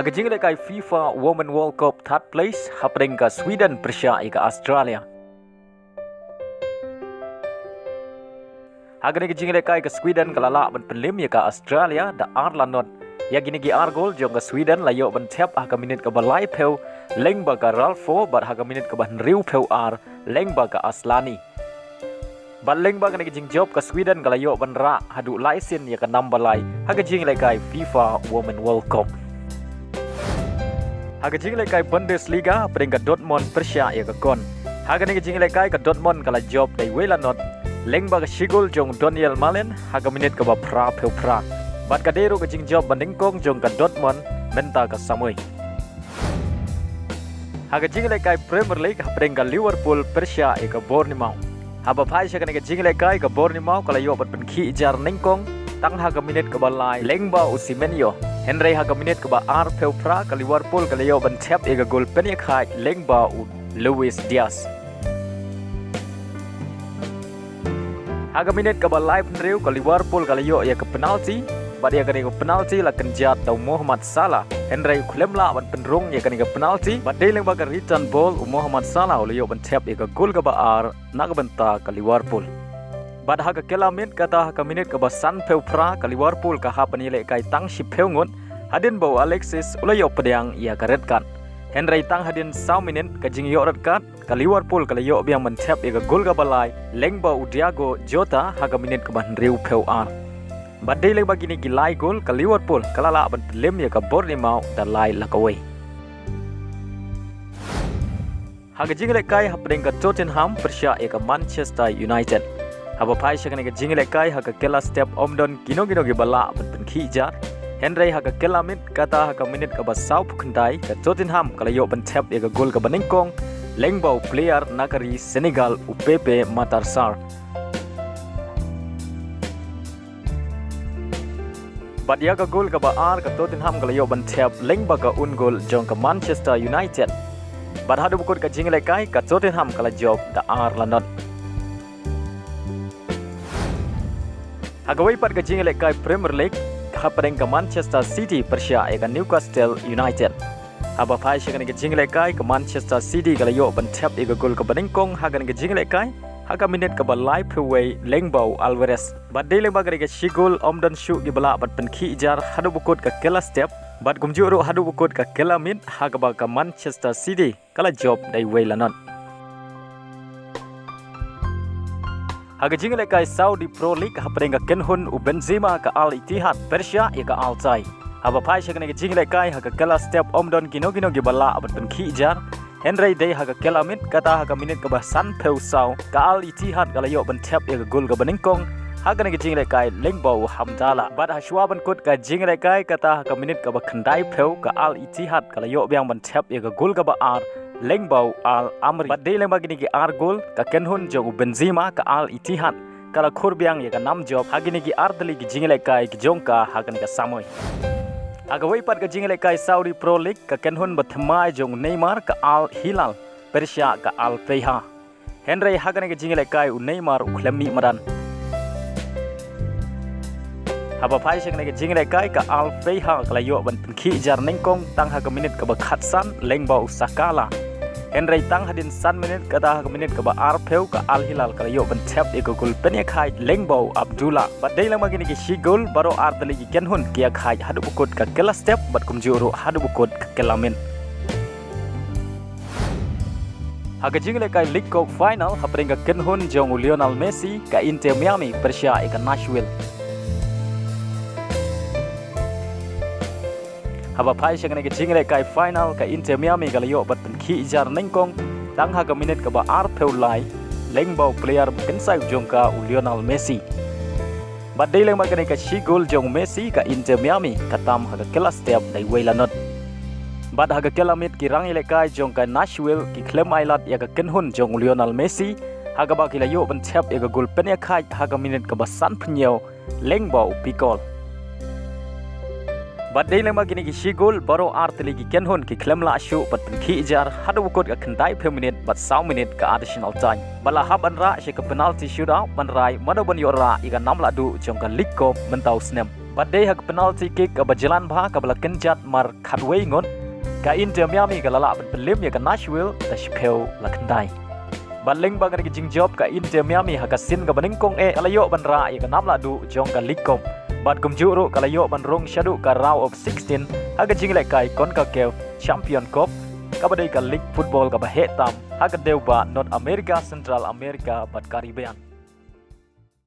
Aga jingle kai FIFA Women World Cup third place happening ka Sweden Persia ika Australia. Aga ni jingle kai ka Sweden kalala ban penlim ya ka Australia da Urlong. Ya gini gi argol jong ka Sweden layo ban tap aga minit ka balai peu Lyngba ka Ralfo bar aga minit ka ban riu peu ar Lyngba ka Aslani. Ban Lyngba ka jing job ka Sweden kalayo ban ra hadu laisin ya ka nambalai aga jingle kai FIFA Women World Cup. Haga jingle kai Bundesliga peringkat Dortmund Persia ya kon. Haga ni jingle kai ka Dortmund kala job dai wela not. Lyngba ka Shigul jong Daniel Malen haga minit ka ba pra peu pra. Bat ka deru ka jing job banding kong jong ka Dortmund menta ka Samui. Haga jingle kai Premier League peringkat Liverpool Persia ya ka Bournemouth. Haba pai sya ka jingle kai ka Bournemouth kala yo bat pen khi jar ningkong tang haga minit ka balai Lyngba Usimenyo. Henry haga minit ke ba ar peu pra ka Liverpool ka leo ban tap ega gol penia khai Lyngba Luis Diaz. Haga minit ke ba live nriu ka Liverpool ka leo ya ke penalti ba dia ka ni penalti la kenjat tau Muhammad Salah. Henry klemla ban penrung ya ka ni penalti ba dei Lyngba ka return ball Muhammad Salah leo ban tap ega gol ka ba ar nak benta ka Liverpool. Bad haga kelamit kata haga minit ke basan peu pra ka Liverpool ka ha panile kai tang si peu ngut hadin bau Alexis ulayo pedang ia ka red card. Henry tang hadin 1 minit ka jing yo red card ka Liverpool ka layo biang mentap ia ka gol ka balai Lyngba Diego Jota haga minit ke ban riu peu ar. Bad dei Lyngba gini gilai gol ka Liverpool kalala ban pelem ia ka Bournemouth dan lai lakawai. Haga jingle kai ha ka Tottenham Persia ia ka Manchester United. Haba pai sya ka jingle kai haga kela step omdon gino gi bala ban khi jar. Henry haga kela mit kata haga minit ka ba sau pukandai ka Tottenham kalayo ban tap ya ka gol ka baningkong Lyngba player nakari Senegal Upepe Matarsar. Bat ya ka gol ka ba ar ka Tottenham kalayo ban tap Lyngba ka gol jong ka Manchester United. Bat hadu bukut ka jingle kai ka Tottenham kala job da ar lanot. Hagawai pat ka jingle kai Premier League hapadeng ka Manchester City Persia eka Newcastle United. Haba pai sya ka jingle kai ka Manchester City kala yo ban tap eka gol ka baningkong haga ka jingle kai haga minit ka ba live away Lyngba Alvarez. Bad dei Lyngba ka shigol omdan shu gi bala bat pen khi jar hadu bukut ka kela step bat gumjuru hadu bukut ka kela min haga ba ka Manchester City kala job dai wailanon. Haga jingle kai Saudi Pro League hapadeng ka Kenhun u Benzema ka Al Ittihad Persia ya ka Al Tay. Haba pai sya ka jingle kai haga kela step omdon gino gi bala abat pen khi jar. Henry dei haga kela mit kata haga minit ka ba san peu sau ka Al Ittihad kala yo ban tap ya ka gol ka baningkong haga jingle kai Lyngba Hamdala. Bad hashwa ban kut ka jingle kai kata haga minit ka ba khandai peu ka Al Ittihad kala yo biang ban tap ya ka gol ka ba ar Lyngba Al Amri. Bad dei Lyngba gini ki ar gol ka Kenhun jong Benzema ka Al Ittihad kala khurbiang ya ka nam job hagini ki ar dali ki jingle kai ki jongka hagan ka Samui. Aga wai pat ka jingle kai Saudi Pro League ka Kenhun bathmai jong Neymar ka Al Hilal Persia ka Al Feiha. Henry hagan ka jingle kai u Neymar u khlemi madan. Haba pai sya ka jingle kai ka Al Feiha kala yo ban khi jar ningkong tang haga minit ka ba khatsan Lyngba Sakala. Henry tang hadin 1 minit kata haga minit ka ba ar peu ka Al Hilal kala yo ban tap eko gol penia khai Lyngba Abdullah. Bat dei Lyngba gini ki shigol baro ar tali ki Kenhun kia khai hadu bukut ka kela step bat kumjuru hadu bukut ka kelamin. Haga jingle kai League Cup final hapring ka Kenhun jong Lionel Messi ka Intermiani Persia eka Nashville. Haba pai sya ka jingle kai final ka Intermiani kala yo bat pen khi jar ningkong tang haga minit ka ba ar peu lai Lyngba player kensai jong ka Lionel Messi. Bad dei Lyngba ka shigol jong Messi ka Intermiani katam haga kela step dai wailanot. Bad haga kela mit ki rang ile kai jong ka Nashville ki klem ailat ya ka Kenhun jong Lionel Messi haga ba kila yo ban tap ya ka gol penia khai haga minit ka ba san pnyo Lyngba Pikol. Bad dei Lyngba gini ki shigol baro ar tali ki Kenhun ki klemla ashu bat pen khi jar hadu bukut ka khandai per minit bat 1 minit ka additional time. Bala hab an ra she ka penalty shootout ban rai mano ban yo ra iga 6 ladu jong ka League Cup mentau snem. Badai hak penalti kick ke berjalan bah ke bela kenjat mar khatway ngon ka Intermiani ke lala pelim ya ke Nashville ta shpeu la kendai. Ban Lyngba ke Jingjob ka Intermiani hak sin ke beningkong alayo ban ra ya ke namla du jong ka likom. Ban kumjuru ka layo ban rong shadu ka round of 16 hak jingle kai CONCACAF Champion Cup ka badai ka league football ka bahetam hak deu ba North America Central America bat Caribbean.